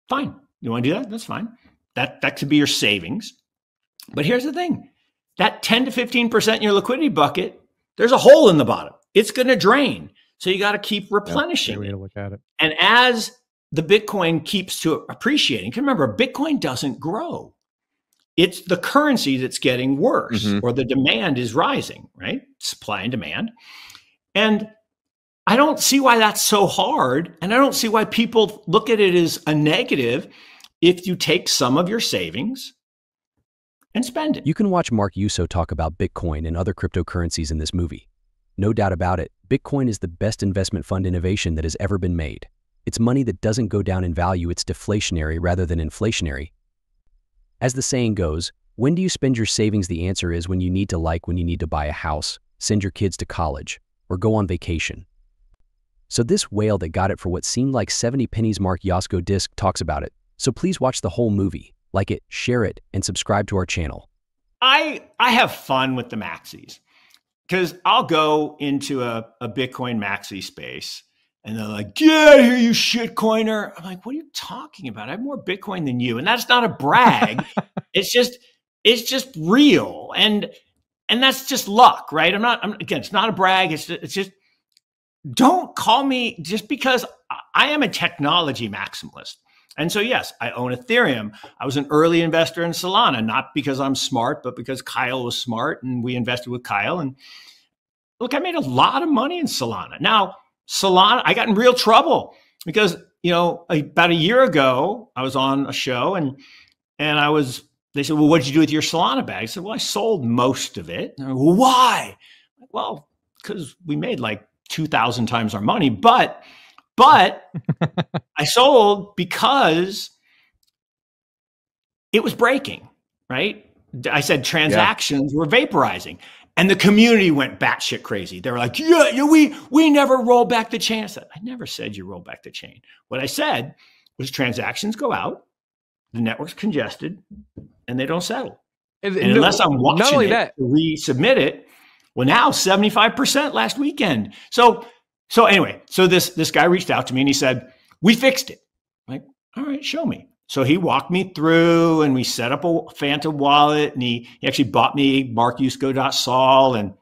Fine. You want to do that? That's fine. That could be your savings. But here's the thing. That 10 to 15% in your liquidity bucket, there's a hole in the bottom. It's going to drain. So you got to keep replenishing. Way to look at it. And as the Bitcoin keeps to appreciating, remember, Bitcoin doesn't grow. It's the currency that's getting worse, or the demand is rising, right? Supply and demand. And I don't see why that's so hard. And I don't see why people look at it as a negative if you take some of your savings and spend it. You can watch Mark Yusko talk about Bitcoin and other cryptocurrencies in this movie. No doubt about it, Bitcoin is the best investment fund innovation that has ever been made. It's money that doesn't go down in value, it's deflationary rather than inflationary. As the saying goes, when do you spend your savings? The answer is when you need to buy a house, send your kids to college, or go on vacation. So this whale that got it for what seemed like 70 pennies, Mark Yusko disc talks about it. So please watch the whole movie, like it, share it, and subscribe to our channel. I have fun with the maxis because I'll go into a Bitcoin maxi space and they're like, get out of here, you shitcoiner. I'm like, what are you talking about? I have more Bitcoin than you. And that's not a brag. It's just real. And that's just luck, right? Again, it's not a brag. It's just, don't call me just because I am a technology maximalist. And so, yes, I own Ethereum. I was an early investor in Solana, not because I'm smart, but because Kyle was smart and we invested with Kyle. And look, I made a lot of money in Solana. Now, Solana, I got in real trouble because, about a year ago, I was on a show and they said, well, what did you do with your Solana bag? I said, well, I sold most of it. And I go, well, why? Well, because we made like 2,000 times our money, but I sold because it was breaking, right? I said transactions were vaporizing. And the community went batshit crazy. They were like, yeah, we never roll back the chain. I said, I never said you roll back the chain. What I said was transactions go out, the network's congested, and they don't settle. And unless I'm watching to resubmit it, well, now 75% last weekend. So anyway, this guy reached out to me and he said, we fixed it. I'm like, all right, show me. So he walked me through and we set up a Phantom wallet and he actually bought me markyusko.sol and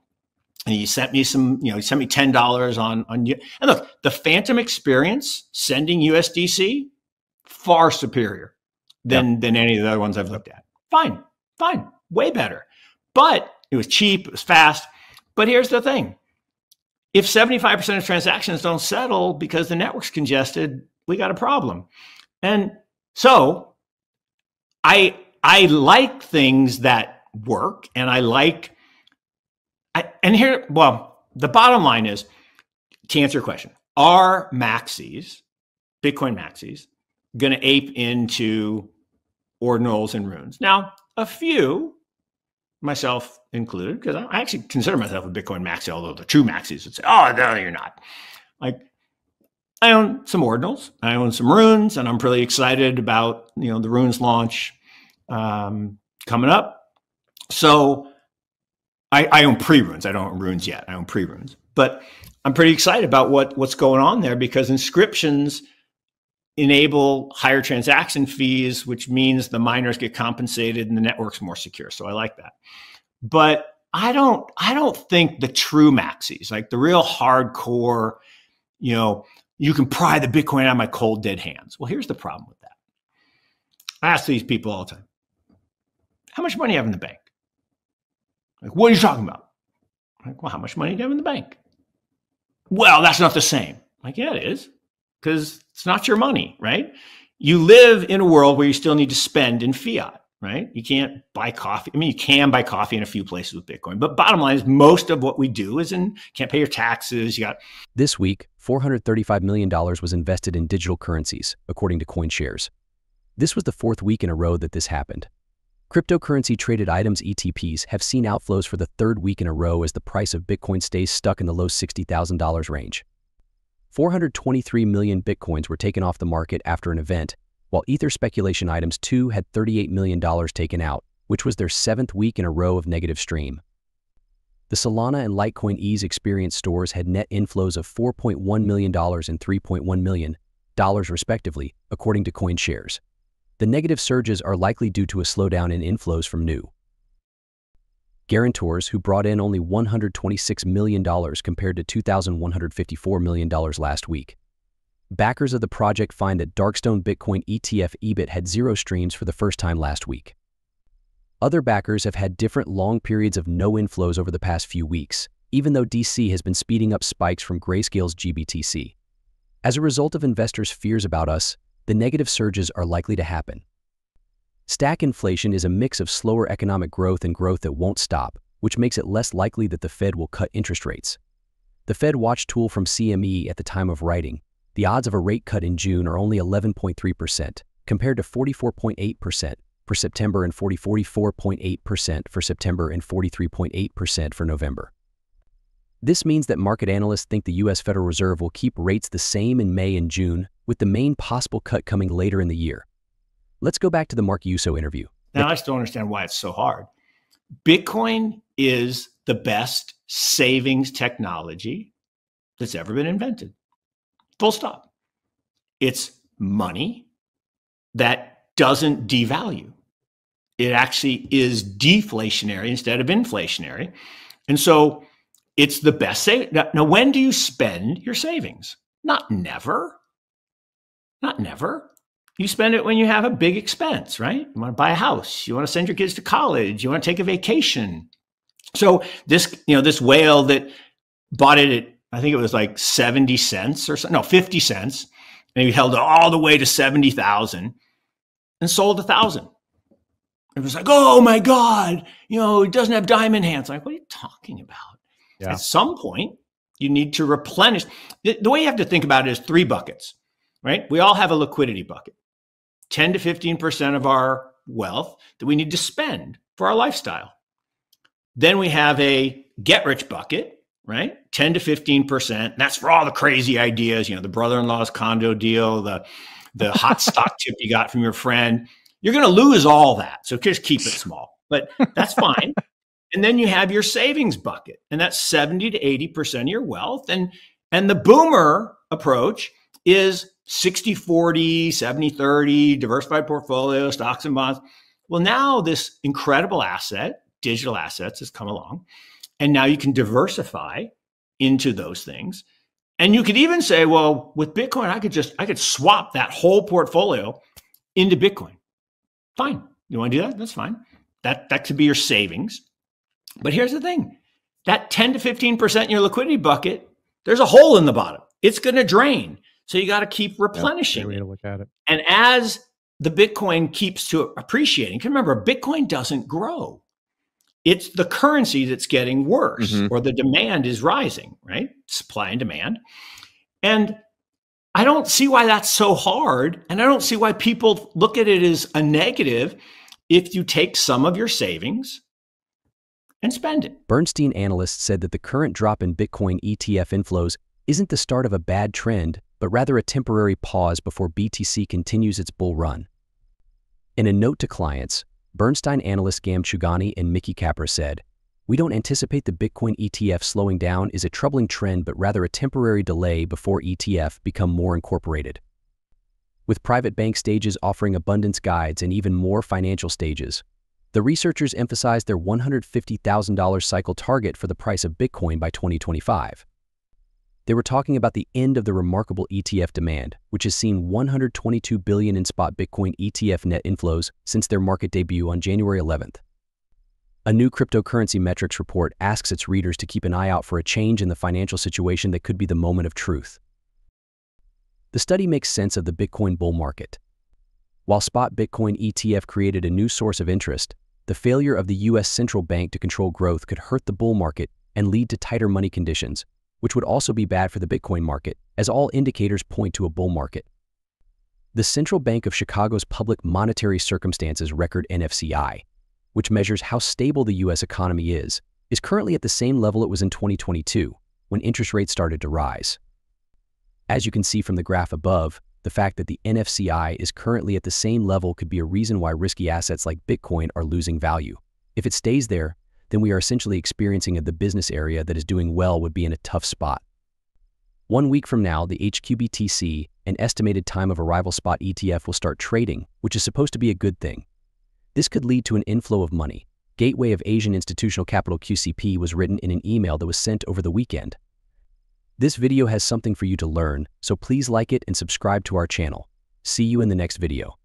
he sent me some, he sent me $10 on. And look, the Phantom experience sending USDC, far superior than any of the other ones I've looked at. Fine, way better. But it was cheap, it was fast. But here's the thing. If 75% of transactions don't settle because the network's congested, we got a problem. And so I like things that work and the bottom line is, to answer your question, are maxis, Bitcoin maxis, going to ape into ordinals and runes? Now, a few, myself included, because I actually consider myself a Bitcoin maxi, although the true maxis would say, oh, no, you're not. Like, I own some ordinals, I own some runes, and I'm pretty excited about, the runes launch coming up. So I own pre-runes. I don't own runes yet. I own pre-runes. But I'm pretty excited about what's going on there because inscriptions enable higher transaction fees, which means the miners get compensated and the network's more secure. So I like that. But I don't think the true maxis, like the real hardcore, you can pry the Bitcoin out of my cold, dead hands. Well, here's the problem with that. I ask these people all the time, how much money do you have in the bank? Like, what are you talking about? I'm like, well, how much money do you have in the bank? Well, that's not the same. I'm like, yeah, it is, because it's not your money, right? You live in a world where you still need to spend in fiat, right? You can't buy coffee. I mean, you can buy coffee in a few places with Bitcoin, but bottom line is most of what we do is can't pay your taxes. This week, $435 million was invested in digital currencies, according to CoinShares. This was the fourth week in a row that this happened. Cryptocurrency traded items ETPs have seen outflows for the third week in a row as the price of Bitcoin stays stuck in the low $60,000 range. 423 million Bitcoins were taken off the market after an event, while Ether speculation items too had $38 million taken out, which was their seventh week in a row of negative stream. The Solana and Litecoin Ease experience stores had net inflows of $4.1 million and $3.1 million, respectively, according to CoinShares. The negative surges are likely due to a slowdown in inflows from new guarantors who brought in only $126 million compared to $2,154 million last week. Backers of the project find that Darkstone Bitcoin ETF EBIT had 0 streams for the first time last week. Other backers have had different long periods of no inflows over the past few weeks, even though DC has been speeding up spikes from Grayscale's GBTC. As a result of investors' fears about us, the negative surges are likely to happen. Stack inflation is a mix of slower economic growth and growth that won't stop, which makes it less likely that the Fed will cut interest rates. The Fed Watch tool from CME at the time of writing, the odds of a rate cut in June are only 11.3%, compared to 44.8% for September and 44.8% for September and 43.8% for November. This means that market analysts think the U.S. Federal Reserve will keep rates the same in May and June, with the main possible cut coming later in the year. Let's go back to the Mark Yusko interview. Now, I just don't understand why it's so hard. Bitcoin is the best savings technology that's ever been invented. Full stop. It's money that doesn't devalue. It actually is deflationary instead of inflationary. And so it's the best saving. Now, when do you spend your savings? Not never. Not never. You spend it when you have a big expense, right? You want to buy a house. You want to send your kids to college. You want to take a vacation. So this whale that bought it at, I think it was like 70 cents or something, no, 50 cents. And he held it all the way to 70,000 and sold 1,000. It was like, oh my God, it doesn't have diamond hands. Like, what are you talking about? Yeah. At some point, you need to replenish. The way you have to think about it is 3 buckets, right? We all have a liquidity bucket. 10 to 15% of our wealth that we need to spend for our lifestyle. Then we have a get-rich bucket, right? 10 to 15%. That's for all the crazy ideas, the brother-in-law's condo deal, the hot stock tip you got from your friend. You're going to lose all that. So just keep it small, but that's fine. And then you have your savings bucket, and that's 70 to 80% of your wealth. And the boomer approach is 60-40, 70-30, diversified portfolio, stocks and bonds. Well, now this incredible asset, digital assets, has come along. And now you can diversify into those things. And you could even say, well, with Bitcoin, I could swap that whole portfolio into Bitcoin. Fine. You want to do that? That's fine. That could be your savings. But here's the thing. That 10 to 15% in your liquidity bucket, there's a hole in the bottom. It's going to drain. So you got to keep replenishing. Way to look at it. And as the Bitcoin keeps to appreciating, remember, Bitcoin doesn't grow. It's the currency that's getting worse, or the demand is rising, right? Supply and demand. And I don't see why that's so hard. And I don't see why people look at it as a negative if you take some of your savings and spend it. Bernstein analysts said that the current drop in Bitcoin ETF inflows isn't the start of a bad trend, but rather a temporary pause before BTC continues its bull run. In a note to clients, Bernstein analyst Gam Chugani and Mickey Capra said, "We don't anticipate the Bitcoin ETF slowing down is a troubling trend, but rather a temporary delay before ETF become more incorporated." With private bank stages offering abundance guides and even more financial stages, the researchers emphasized their $150,000 cycle target for the price of Bitcoin by 2025. They were talking about the end of the remarkable ETF demand, which has seen $122 billion in spot Bitcoin ETF net inflows since their market debut on January 11th. A new cryptocurrency metrics report asks its readers to keep an eye out for a change in the financial situation that could be the moment of truth. The study makes sense of the Bitcoin bull market. While spot Bitcoin ETF created a new source of interest, the failure of the U.S. central bank to control growth could hurt the bull market and lead to tighter money conditions, which would also be bad for the Bitcoin market, as all indicators point to a bull market. The Central Bank of Chicago's Public Monetary Circumstances Record NFCI, which measures how stable the U.S. economy is currently at the same level it was in 2022, when interest rates started to rise. As you can see from the graph above, the fact that the NFCI is currently at the same level could be a reason why risky assets like Bitcoin are losing value. If it stays there, then we are essentially experiencing the business area that is doing well would be in a tough spot. 1 week from now, the HQBTC, an estimated time of arrival spot ETF, will start trading, which is supposed to be a good thing. This could lead to an inflow of money. Gateway of Asian Institutional Capital QCP was written in an email that was sent over the weekend. This video has something for you to learn, so please like it and subscribe to our channel. See you in the next video.